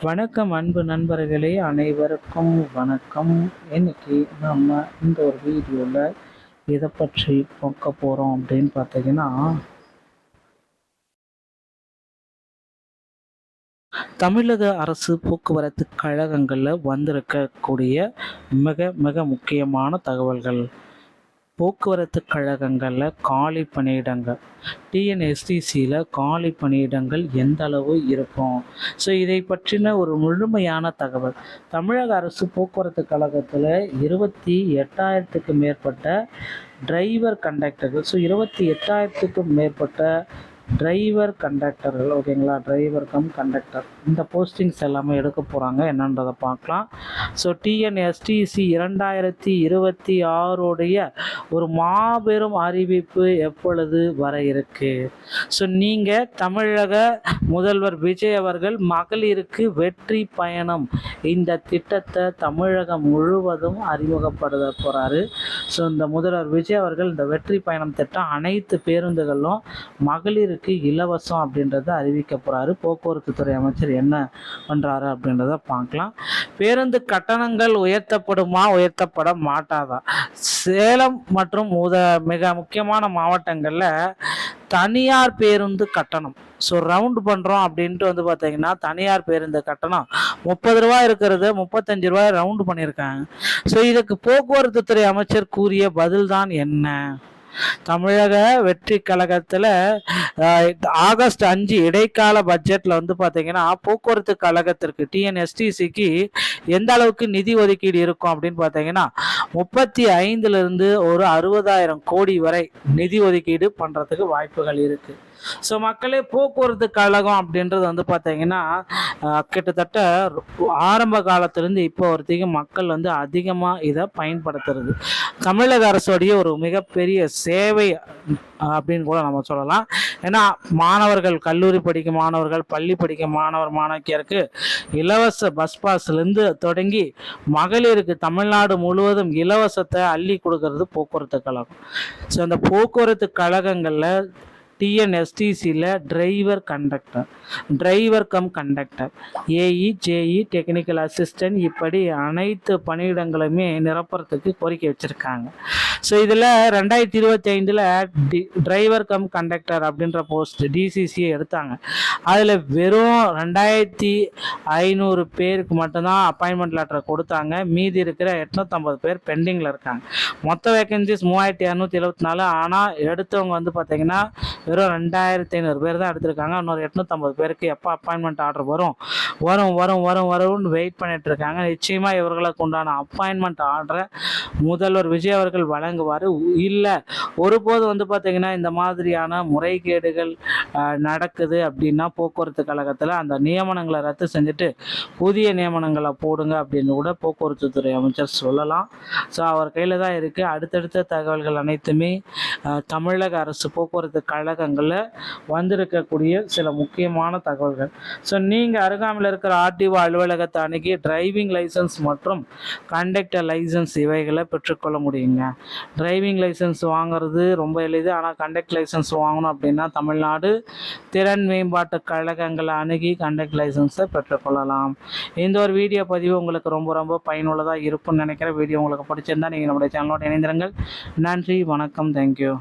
வணக்கம் அன்பு நண்பர்களே, அனைவருக்கும் வணக்கம். இன்னைக்கு நம்ம இந்த ஒரு வீடியோவில் எதை பற்றி பார்க்க போகிறோம் அப்படின்னு பார்த்தீங்கன்னா, தமிழக அரசு போக்குவரத்து கழகங்களில் வந்திருக்கக்கூடிய மிக மிக முக்கியமான தகவல்கள். போக்குவரத்து கழகங்களில் காலி பணியிடங்கள், டிஎன்எஸ்டிசியில் காலி பணியிடங்கள் எந்த அளவு இருக்கும்? ஸோ இதை பற்றின ஒரு முழுமையான தகவல். தமிழக அரசு போக்குவரத்து கழகத்தில் 28,000க்கு மேற்பட்ட டிரைவர் கண்டக்டர்கள், ஸோ 28,000க்கும் மேற்பட்ட டிரைவர் கண்டக்டர்கள், ஓகேங்களா, டிரைவர் கம் கண்டக்டர், இந்த போஸ்டிங்ஸ் எல்லாமே எடுக்க போகிறாங்க. என்னன்றதை பார்க்கலாம். ஸோ டிஎன்எஸ்டிசி 2026 ஒரு மாபெரும் அறிவிப்பு எப்பொழுது வர இருக்கு? ஸோ நீங்கள் தமிழக முதல்வர் விஜய் அவர்கள் மகளிருக்கு வெற்றி பயணம் இந்த திட்டத்தை தமிழகம் முழுவதும் அறிமுகப்படுத்த போகிறாரு. ஸோ இந்த முதல்வர் விஜய் அவர்கள் இந்த வெற்றி பயணம் திட்டம் அனைத்து பேருந்துகளும் மகளிருக்கு இலவசம் அப்படின்றத அறிவிக்க போகிறாரு. போக்குவரத்து துறை அமைச்சர் என்ன பண்ணுறாரு அப்படின்றத பார்க்கலாம். பேருந்து கட்டணங்கள் உயர்த்தப்படுமா, உயர்த்தப்பட மாட்டாதா? சேலம் மற்றும் மிக முக்கியமான மாவட்டங்களில் தனியார் பேருந்து கட்டணம், ஸோ ரவுண்டு பண்ணுறோம் அப்படின்ட்டு பார்த்தீங்கன்னா தனியார் பேருந்து கட்டணம் 30 ரூபா இருக்கிறது 35 ரூபாய் ரவுண்டு பண்ணியிருக்காங்க. ஸோ இதுக்கு போக்குவரத்து துறை அமைச்சர் கூறிய பதில் தான் என்ன? தமிழக வெற்றி கழகத்தில் ஆகஸ்ட் 5 இடைக்கால பட்ஜெட்டில் பார்த்தீங்கன்னா போக்குவரத்து கழகத்திற்கு டிஎன்எஸ்டிசிக்கு எந்த அளவுக்கு நிதி ஒதுக்கீடு இருக்கும் அப்படின்னு பார்த்தீங்கன்னா 35லிருந்து ஒரு 60,000 கோடி வரை நிதி ஒதுக்கீடு பண்ணுறதுக்கு வாய்ப்புகள் இருக்குது. ஸோ மக்களே, போக்குவரத்து கழகம் அப்படின்றது பார்த்தீங்கன்னா கிட்டத்தட்ட ஆரம்ப காலத்திலேருந்து இப்போ வரைக்கும் மக்கள் அதிகமாக இதை பயன்படுத்துறது தமிழக அரசுடைய ஒரு மிகப்பெரிய சேவை அப்படின்னு கூட நம்ம சொல்லலாம். ஏன்னா மாணவர்கள், கல்லூரி படிக்கும் மாணவர்கள், பள்ளி படிக்கும் மாணவியருக்கு இலவச பஸ் பாஸ்லேருந்து தொடங்கி மகளிருக்கு தமிழ்நாடு முழுவதும் இலவசத்தை அள்ளி கொடுக்கறது போக்குவரத்து கழகம். ஸோ அந்த போக்குவரத்து கழகங்களில் டிஎன்எஸ்டிசியில் driver conductor, driver cum conductor, AE, JE, technical assistant, இப்படி அனைத்து பணியிடங்களுமே நிரப்புறதுக்கு கோரிக்கை வச்சுருக்காங்க. ஸோ இதில் 2025 டிரைவர் கம் கண்டக்டர் அப்படின்ற போஸ்ட் டிசிசியை எடுத்தாங்க. அதில் வெறும் 2,500 பேருக்கு மட்டும்தான் அப்பாயின்மெண்ட் லெட்டரை கொடுத்தாங்க. மீதி இருக்கிற 850 பேர் பெண்டிங்கில் இருக்காங்க. மொத்த வேகன்சிஸ் 3,274. ஆனால் எடுத்தவங்க பார்த்தீங்கன்னா வெறும் 2,500 பேர் தான் எடுத்திருக்காங்க. இன்னொரு 850 பேருக்கு எப்போ அப்பாயின்மெண்ட் ஆர்டர் வரும்னு வெயிட் பண்ணிட்டு இருக்காங்க. நிச்சயமாக இவர்களுக்கு உண்டான அப்பாயின்மெண்ட் ஆர்டரை முதல்வர் விஜய் அவர்கள் வழங்குவார். இல்லை ஒருபோது பார்த்தீங்கன்னா இந்த மாதிரியான முறைகேடுகள் நடக்குது அப்படின்னா போக்குவரத்து கழகத்தில் அந்த நியமனங்களை ரத்து செஞ்சுட்டு புதிய நியமனங்களை போடுங்க அப்படின்னு கூட போக்குவரத்து துறை அமைச்சர் சொல்லலாம். ஸோ அவர் கையில் தான் இருக்குது. அடுத்தடுத்த தகவல்கள் அனைத்துமே தமிழக அரசு போக்குவரத்து கழகங்களில் வந்திருக்கக்கூடிய சில முக்கியமான தகவல்கள். ஸோ நீங்கள் அருகாமையில் இருக்கிற ஆர்டிஓ அலுவலகத்தை அணுகி டிரைவிங் லைசன்ஸ் மற்றும் கண்டக்டர் லைசன்ஸ் இவைகளை பெற்றுக்கொள்ள முடியுங்க. டிரைவிங் லைசன்ஸ் வாங்குறது ரொம்ப எளிது. ஆனால் கண்டக்டர் லைசன்ஸ் வாங்கணும் அப்படின்னா தமிழ்நாடு திறன் மேம்பாட்டு கழகங்களை அணுகி கண்டக்டர் லைசன்ஸை பெற்றுக்கொள்ளலாம். இந்த ஒரு வீடியோ பதிவு உங்களுக்கு ரொம்ப ரொம்ப பயனுள்ளதாக இருக்கும்னு நினைக்கிறேன். வீடியோ உங்களுக்கு பிடிச்சிருந்தா நீங்கள் நம்முடைய சேனலோட இணைந்திருங்கள். நன்றி, வணக்கம், தேங்க்யூ.